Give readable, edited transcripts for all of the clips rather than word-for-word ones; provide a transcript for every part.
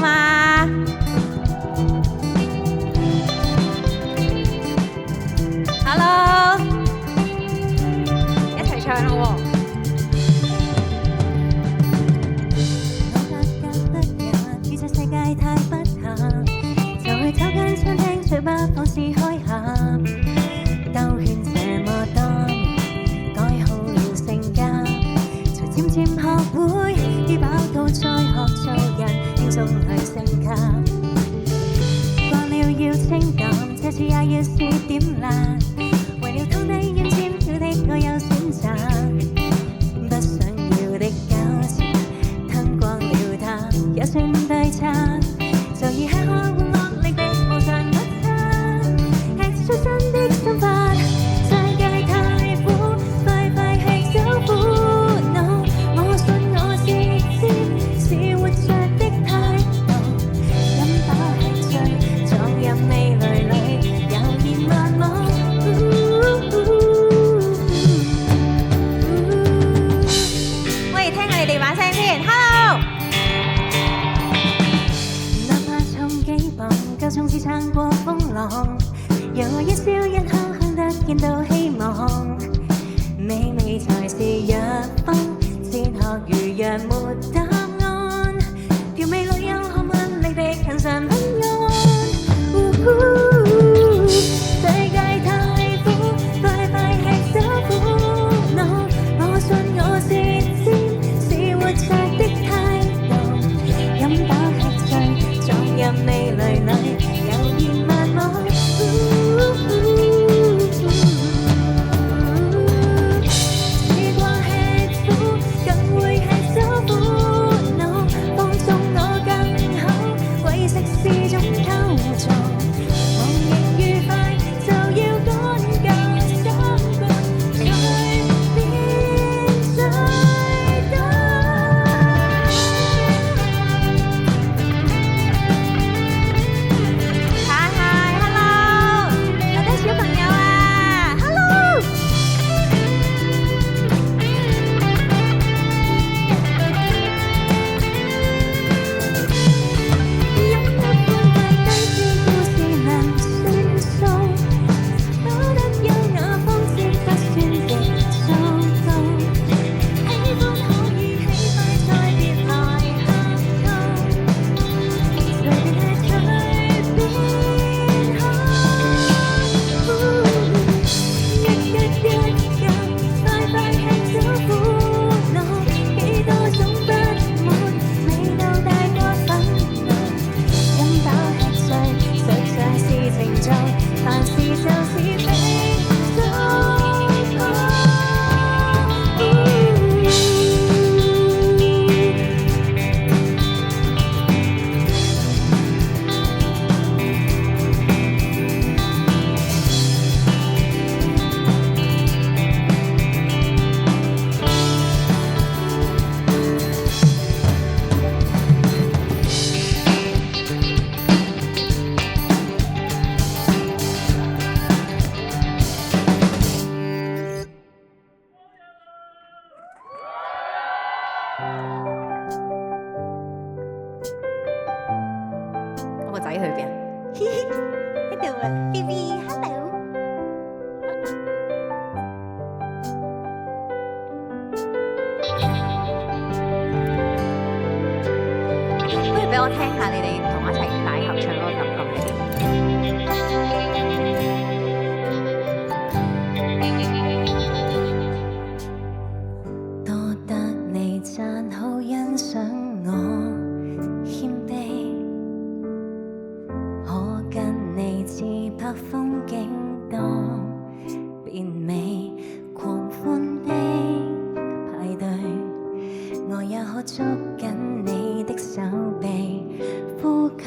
嘛？Hello， 一齊唱咯喎！與這世界太不幸，就去找間餐廳，最不放肆開下，兜圈這麼多年，改好了性格，才漸漸學會醫飽到再學做人，輕鬆去升級。慣了要清淡，這次也要試點辣，為了湯底應尖挑的我有選擇，不想要的糾纏，吞光了它也算對策，就以吃喝玩樂力的無常不差，吃出真的心法。世界太苦，快快吃走苦惱，我信我是尖，是活着的態度，飲飽吃醉，撞入味蕾裏，悠然慢舞。喂，聽下你哋把聲先，Hello。哪怕重幾磅，夠衝刺撐過風浪，讓我一笑一口香得見到希望。美味才是藥方，哲學如若沒答案，調味裏有學問力的勤神品安。世界太苦，快快吃走苦惱，我信我是尖，是活着的態度，飲飽吃醉，撞入味蕾裏，悠然慢舞。試過吃苦，更會吃走苦惱，放縱我更好，為食是種構造，忘形愉快就要趕夠三個，隨便最多。Hi，Hello， 我的小朋友啊，Hello。有一半大低知故事能算數，跑得優雅方式不算極糟糕，喜歡可以起快再別來客套，隨便吃隨便喝。一快快吃走苦惱，幾多種不滿，味道大過憤怒，飲飽吃醉，實在是程序，凡事就是拼數學。我個仔去邊啊？喺度啊，BB，hello。不如俾我聽下你哋同我一齊大合唱嗰個感覺係點？多得你讚好欣賞我謙卑，可跟你自拍風景多變美，狂歡的派對，我也可捉緊你的手臂，呼吸。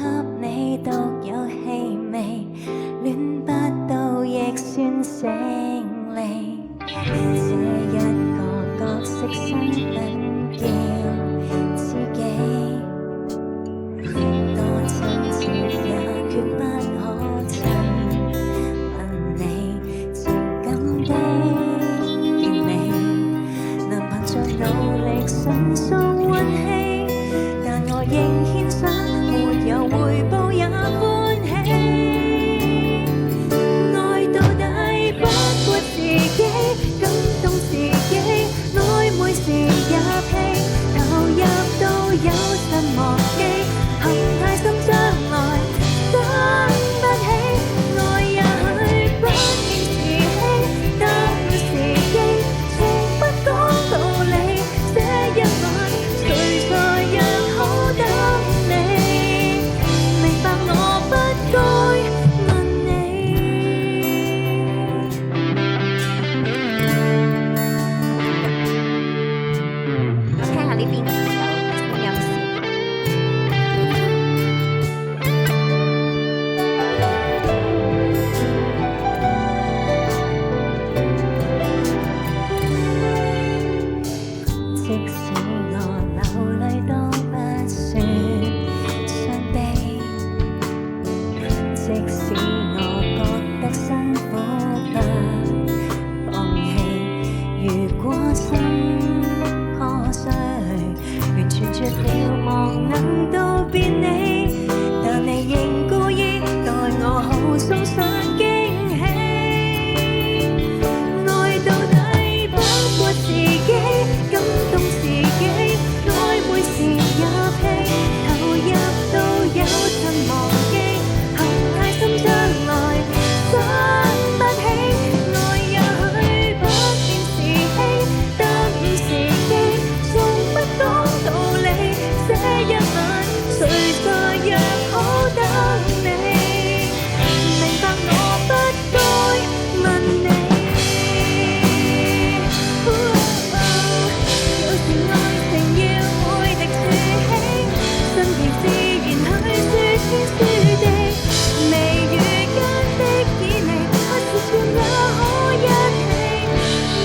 說天說地，未遇間的綺麗，不是算也可一起。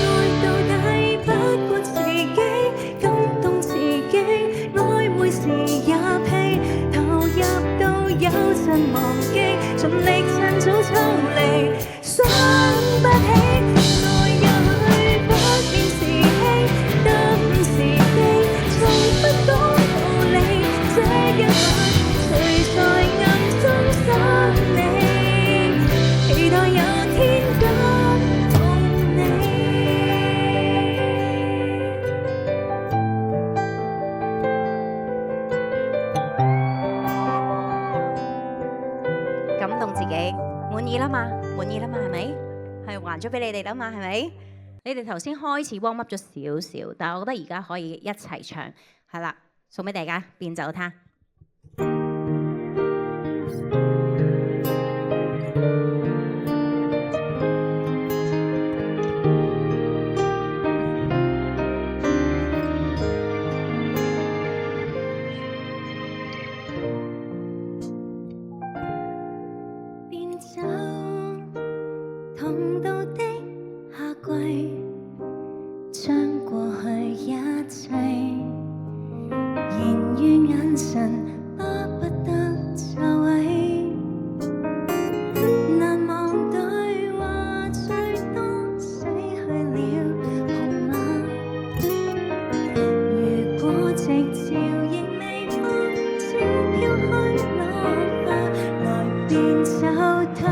愛到底不過自己，感動自己，曖昧時也屁，投入到有陣忘記，盡力趁早抽離，傷不起。愛也許不變時氣，得時機，從不講道理。這一晚，誰在暗中想你？期待有天感動你。感動自己，滿意啦嘛，滿意啦嘛，係咪？係還咗俾你哋啦嘛，係咪？你哋頭先開始 warm up 咗少少，但係我覺得而家可以一齊唱，係啦，送俾大家變走他。變走，痛到的夏季，將過去一切，言語眼神巴不得就位，難忘對話最多死去了，好嗎？如果夕照仍未放，請飄開落下，來變走他。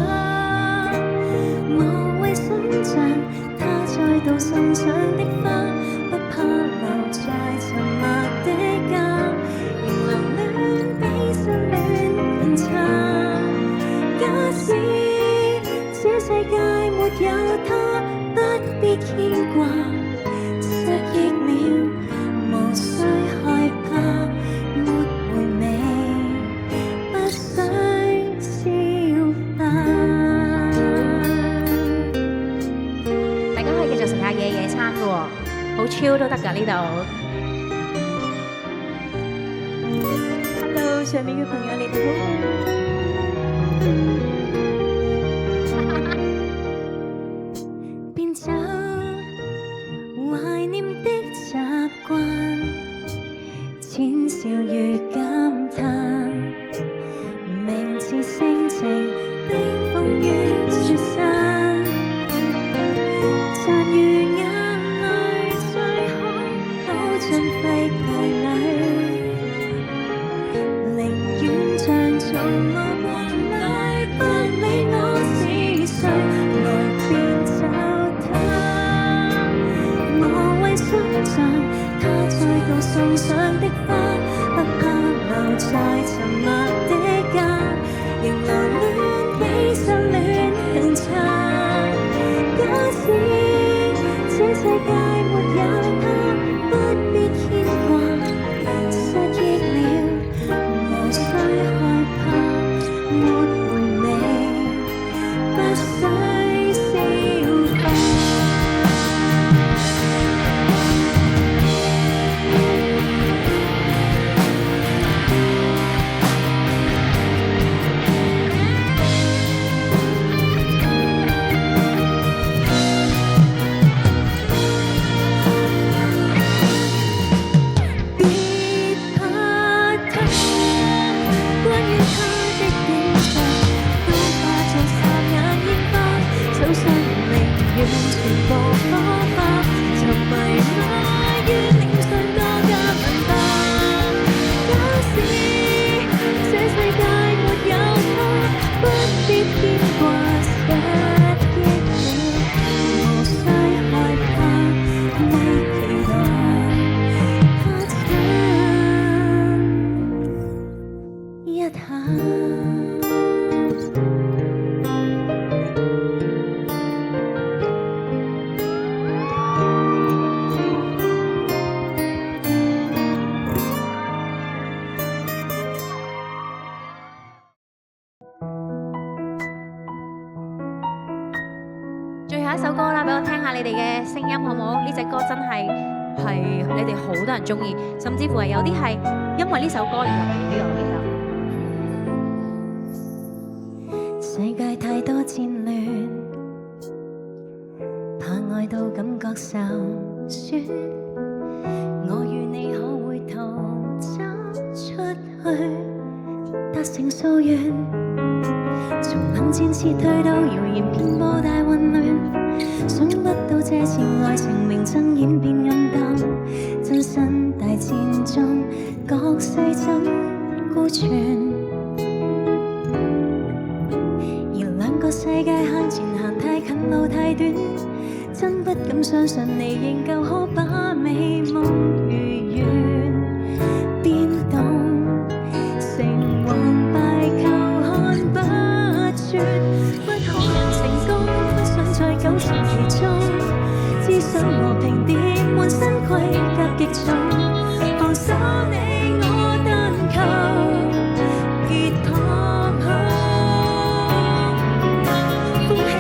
無謂想像他再度送上的花，不怕留在沉默的家，仍留戀比失戀更差。假使這世界沒有他，不必牽掛，失憶了無需害怕，沒回味，不需消化。大家可以繼續食下夜餐嘅喎，好 chill 都得㗎呢度。Hello， 上面嘅朋友你哋好。變走，懷念的習慣，淺笑與感嘆，明知性情冰封於雪山。賺如眼淚最好倒進廢渠裏，寧願像從無夢裏，不理我是誰，來變走他。無謂想像他再度送上的花，不怕留在沉默的家，仍留戀比失戀更差。假使這世界沒有他，不必牽掛，失憶了無需害怕，沒回味，不需消化。最後一首歌啦，俾我聽下你哋嘅聲音好唔好？呢隻歌真係你哋好多人中意，甚至乎係有啲係因為呢首歌而入嚟呢個，我記得。戰亂，怕愛到感覺受損。我與你可會同走出去，達成夙願？從冷戰撤退到謠言遍佈大混亂，想不到這次愛情明爭演變暗淡，真身大戰中各世怎孤存？而兩個世界向前行太近路太短，真不敢相信你仍舊可把美夢如願變動成王敗求看不絕，不可能成功，不想再糾纏其中，只想和平地滿身盔甲極重，放手你我單求結託風起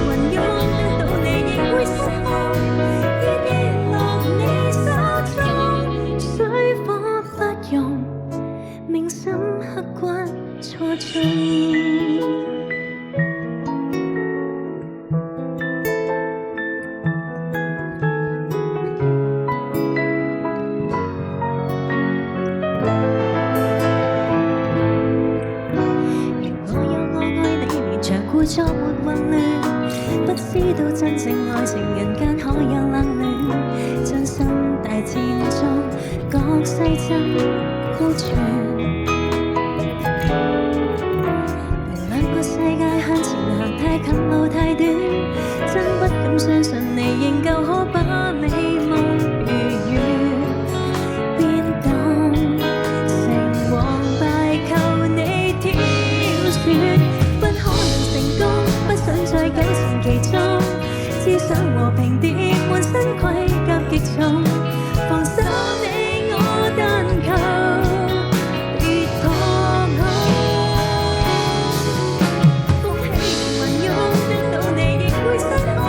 雲湧，得到你亦會失控，依跌落你手中，水火不容，銘心刻骨錯綜。故作沒混亂，不知道真正愛情人間可有冷暖，真心大戰中各世怎孤存？兩個世界向前行太近路太短，真不敢相信你仍舊可把美夢如願變動成王敗求你挑選，不可能成功，不想再糾纏其中，只想和平地滿身盔甲極重，放手你我單求別彷徨，風起雲湧，得到你亦會失控，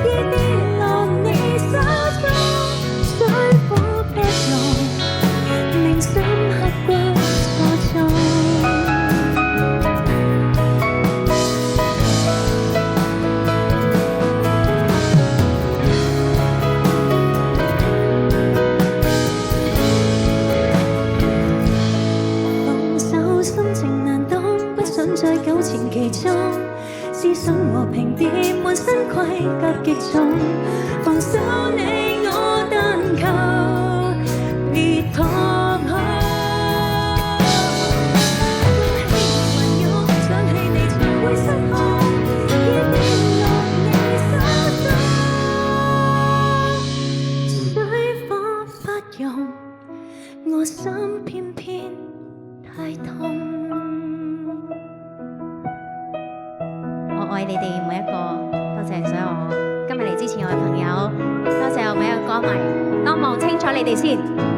依跌落你手中，水火不容，銘心刻骨錯綜。再糾纏其中，只想和平地滿身盔甲極重，放手你我單求別彷徨，風起雲湧，想起你才會失控，依跌落你手中，水火不容，我心偏偏太痛。我愛你哋每一個，多謝所有今日嚟支持我嘅朋友，多謝我每一個歌迷，我望清楚你哋先。